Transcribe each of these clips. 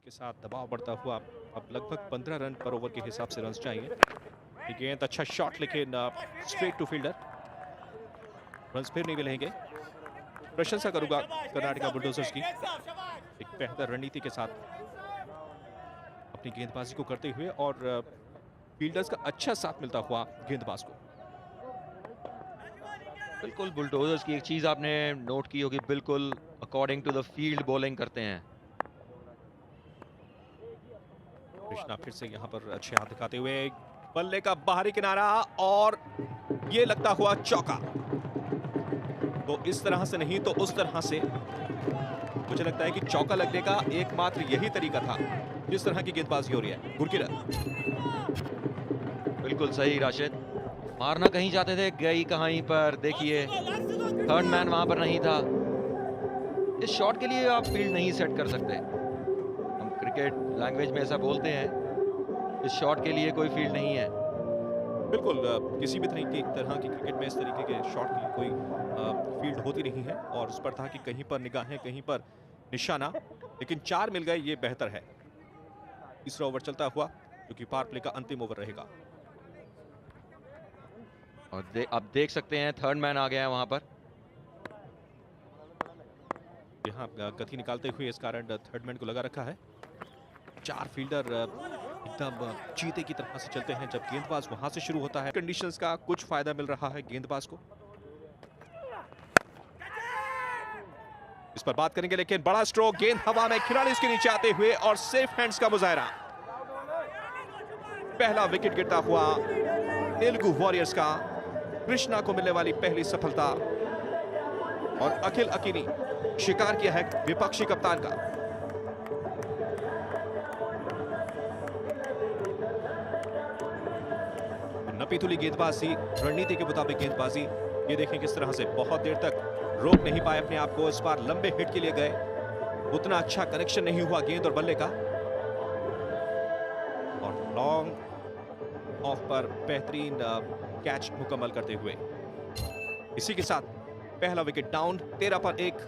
के साथ दबाव बढ़ता हुआ अब लगभग 15 रन पर ओवर के हिसाब से रन चाहिए। ये गेंद अच्छा शॉट लेकिन स्ट्रेट टू फील्डर, रन फिर नहीं मिलेंगे। प्रशंसा करूंगा कर्नाटका बुलडोजर्स की एक बेहतर रणनीति के साथ अपनी गेंदबाजी को करते हुए और फील्डर्स का अच्छा साथ मिलता हुआ गेंदबाज को। बिल्कुल बुलडोजर्स की एक चीज आपने नोट की होगी, बिल्कुल according to the field bowling करते हैं। कृष्णा फिर से यहां पर अच्छे हाथ दिखाते हुए बल्ले का बाहरी किनारा और ये लगता हुआ चौका। वो इस तरह से नहीं तो उस तरह से, मुझे लगता है कि चौका लगने का एकमात्र यही तरीका था जिस तरह की गेंदबाजी हो रही है। गुरकीरत बिल्कुल सही राशिद, मारना कहीं जाते थे, गई कहीं पर। देखिए थर्ड मैन वहां पर नहीं था। इस शॉट के लिए आप फील्ड नहीं सेट कर सकते। हम क्रिकेट लैंग्वेज में ऐसा बोलते हैं, इस शॉट के लिए कोई फील्ड नहीं है। बिल्कुल किसी भी तरह की क्रिकेट में इस तरीके के शॉट की कोई फील्ड होती नहीं है और उस पर था कि कहीं पर निगाहें कहीं पर निशाना, लेकिन 4 मिल गए, ये बेहतर है। तीसरा ओवर चलता हुआ क्योंकि पावर प्ले का अंतिम ओवर रहेगा। और अब देख सकते हैं थर्ड मैन आ गया है वहां पर। यहाँ गति निकालते हुए इस कारण थर्ड मैन को लगा रखा है। 4 फील्डर एकदम चीते की तरह से चलते हैं जब गेंदबाज वहां से शुरू होता है। कंडीशंस का कुछ फायदा मिल रहा है गेंदबाज को, इस पर बात करेंगे, लेकिन बड़ा स्ट्रोक, गेंद हवा में, खिलाड़ी इसके नीचे आते हुए और सेफ हैंड्स का मुजाहरा। पहला विकेट गिरता हुआ तेलुगु वॉरियर्स का, कृष्णा को मिलने वाली पहली सफलता और अखिल अकीनी शिकार किया है विपक्षी कप्तान का। नपीतुली गेंदबाजी, रणनीति के मुताबिक गेंदबाजी, ये देखें किस तरह से बहुत देर तक रोक नहीं पाए अपने आप को। इस बार लंबे हिट के लिए गए, उतना अच्छा कनेक्शन नहीं हुआ गेंद और बल्ले का, और लॉन्ग ऑफ पर बेहतरीन कैच मुकम्मल करते हुए इसी के साथ पहला विकेट डाउन। 13 पर 1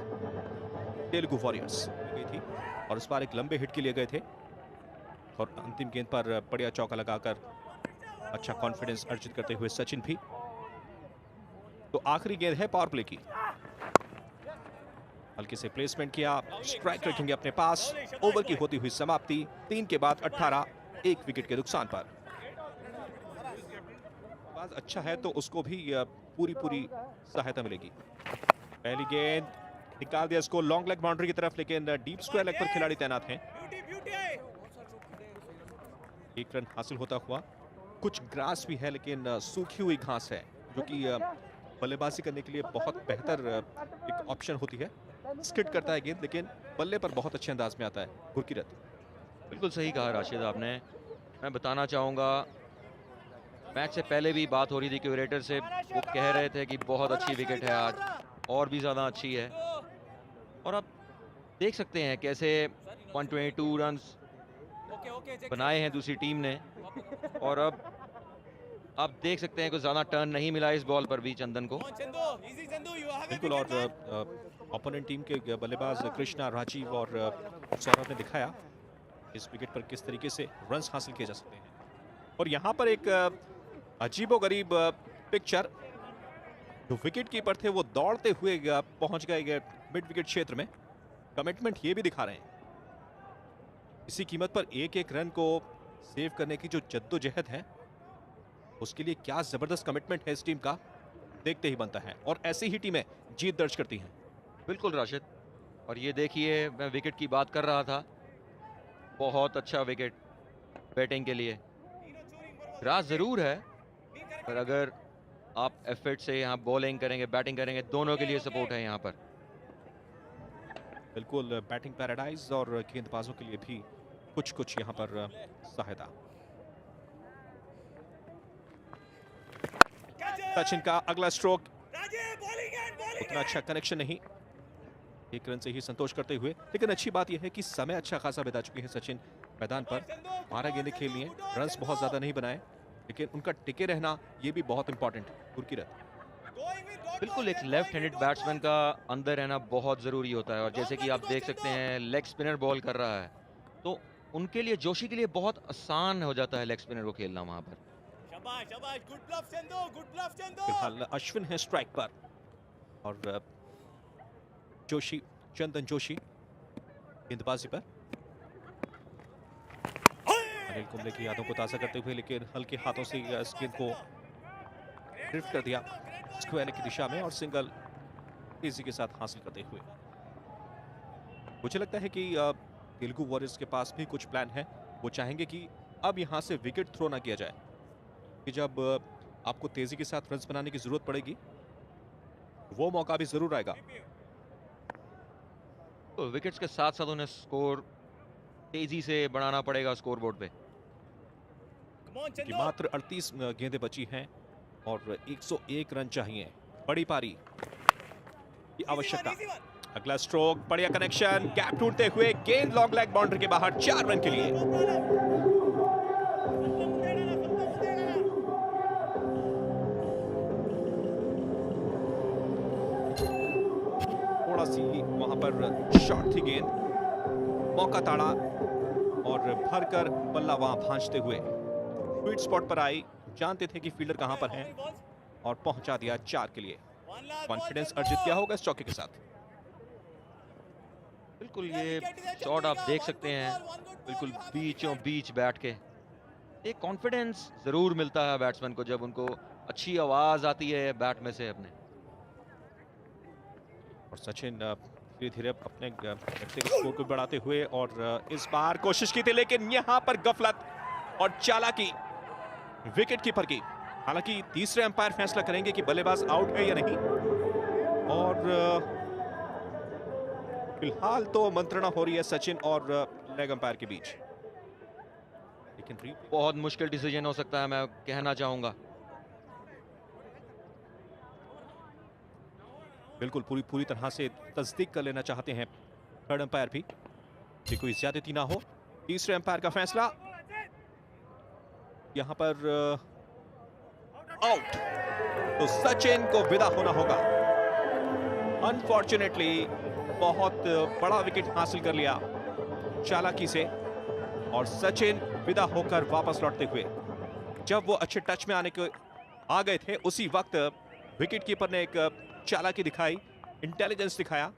तेलुगु वॉरियर्स गई थी और इस बार एक लंबे हिट के लिए गए थे और अंतिम गेंद पर बढ़िया चौका लगाकर अच्छा कॉन्फिडेंस अर्जित करते हुए सचिन भी। तो आखिरी गेंद है पावर प्ले की, हल्के से प्लेसमेंट किया, स्ट्राइक रखेंगे अपने पास। ओवर की होती हुई समाप्ति 3 के बाद 18, 1 विकेट के नुकसान पर। अच्छा है तो उसको भी पूरी सहायता मिलेगी। पहली गेंद निकाल दिया इसको लॉन्ग लेग बाउंड्री की तरफ, लेकिन डीप स्क्वायर लेग पर खिलाड़ी तैनात हैं। 1 रन हासिल होता हुआ, कुछ ग्रास भी है लेकिन सूखी हुई घास है जो कि बल्लेबाजी करने के लिए बहुत बेहतर एक ऑप्शन होती है। स्किड करता है गेंद लेकिन बल्ले पर बहुत अच्छे अंदाज में आता है। गुरकीरत बिल्कुल सही कहा राशिद आपने। मैं बताना चाहूंगा, मैच से पहले भी बात हो रही थी क्यूरेटर से, वो कह रहे थे कि बहुत अच्छी विकेट है आज, और भी ज़्यादा अच्छी है। और अब देख सकते हैं कैसे 122 रन्स बनाए हैं दूसरी टीम ने, और अब आप देख सकते हैं कुछ ज़्यादा टर्न नहीं मिला इस बॉल पर भी चंदन को। बिल्कुल, और ओपोनेंट टीम के बल्लेबाज कृष्णा, राजीव और सौरभ ने दिखाया इस विकेट पर किस तरीके से रन्स हासिल किए जा सकते हैं। और यहाँ पर एक अजीबोगरीब पिक्चर, जो विकेट कीपर थे वो दौड़ते हुए पहुंच गए मिड विकेट क्षेत्र में। कमिटमेंट ये भी दिखा रहे हैं, इसी कीमत पर एक रन को सेव करने की जो जद्दोजहद है उसके लिए क्या जबरदस्त कमिटमेंट है इस टीम का, देखते ही बनता है। और ऐसी ही टीमें जीत दर्ज करती हैं। बिल्कुल राशिद, और ये देखिए मैं विकेट की बात कर रहा था, बहुत अच्छा विकेट बैटिंग के लिए। ग्रास जरूर है, पर अगर आप एफर्ट से यहाँ बॉलिंग करेंगे, बैटिंग करेंगे, दोनों के लिए सपोर्ट है यहाँ पर। बिल्कुल, बैटिंग पैराडाइज और गेंदबाजों के लिए भी कुछ यहाँ पर सहायता। सचिन का अगला स्ट्रोक, उतना अच्छा कनेक्शन नहीं, 1 रन से ही संतोष करते हुए। लेकिन अच्छी बात यह है कि समय अच्छा खासा बिता चुके हैं सचिन मैदान पर। 12 गेंदें खेल लिए, रन्स बहुत ज्यादा नहीं बनाए, लेकिन उनका टिके रहना ये भी बहुत इंपॉर्टेंट। गुरकीरत बिल्कुल, एक लेफ्ट हैंडेड बैट्समैन का अंदर रहना बहुत ज़रूरी होता है, और जैसे कि आप देख सकते हैं लेग स्पिनर बॉल कर रहा है, तो उनके लिए, जोशी के लिए बहुत आसान हो जाता है लेग स्पिनर को खेलना वहां पर। फिलहाल अश्विन है स्ट्राइक पर और जोशी, चंदन जोशी गेंदबाजी पर। अनिल कुंबले की यादों को ताजा करते हुए, लेकिन हल्के हाथों से इस गेंद को ड्रिफ्ट कर दिया स्क्वायर की दिशा में और सिंगल तेजी के साथ हासिल करते हुए। मुझे लगता है कि तेलुगु वॉरियर्स के पास भी कुछ प्लान है। वो चाहेंगे कि अब यहां से विकेट थ्रो ना किया जाए, कि जब आपको तेजी के साथ रन्स बनाने की जरूरत पड़ेगी वो मौका भी जरूर आएगा। तो विकेट्स के साथ साथ उन्हें स्कोर तेजी से बढ़ाना पड़ेगा स्कोरबोर्ड पे। कि मात्र 38 गेंदें बची हैं और 101 रन चाहिए। बड़ी पारी की आवश्यकता। अगला स्ट्रोक, बढ़िया कनेक्शन, गैप ढूंढते हुए गेंद लॉन्ग लेग बाउंड्री के बाहर, 4 रन के लिए। थोड़ा सी वहां पर शॉर्ट थी गेंद, मौका ताड़ा और भरकर बल्ला वहां भांजते हुए स्वीट स्पॉट पर आई। जानते थे कि फील्डर कहां पर है और पहुंचा दिया 4 के लिए। कॉन्फिडेंस अर्जित किया होगा इस चौके के साथ। बिल्कुल, ये शॉट आप देख सकते हैं, बिल्कुल बीचों बीच बैठ के। एक कॉन्फिडेंस जरूर मिलता है बैट्समैन को जब उनको अच्छी आवाज आती है बैट में से अपने। और सचिन धीरे धीरे अपने व्यक्तिगत स्कोर को बढ़ाते हुए और इस बार कोशिश की थी, लेकिन यहां पर गफलत और चालाकी विकेट कीपर की। हालांकि तीसरे अंपायर फैसला करेंगे कि बल्लेबाज आउट है या नहीं, और फिलहाल तो मंत्रणा हो रही है सचिन और लेग अंपायर के बीच। लेकिन बहुत मुश्किल डिसीजन हो सकता है, मैं कहना चाहूंगा। बिल्कुल पूरी तरह से तस्दीक कर लेना चाहते हैं थर्ड अंपायर भी कि कोई ज्यादती ना हो। तीसरे अंपायर का फैसला, यहां पर आउट, तो सचिन को विदा होना होगा। अनफॉर्चुनेटली बहुत बड़ा विकेट हासिल कर लिया चालाकी से और सचिन विदा होकर वापस लौटते हुए, जब वो अच्छे टच में आ गए थे, उसी वक्त विकेट कीपर ने एक चालाकी दिखाई, इंटेलिजेंस दिखाया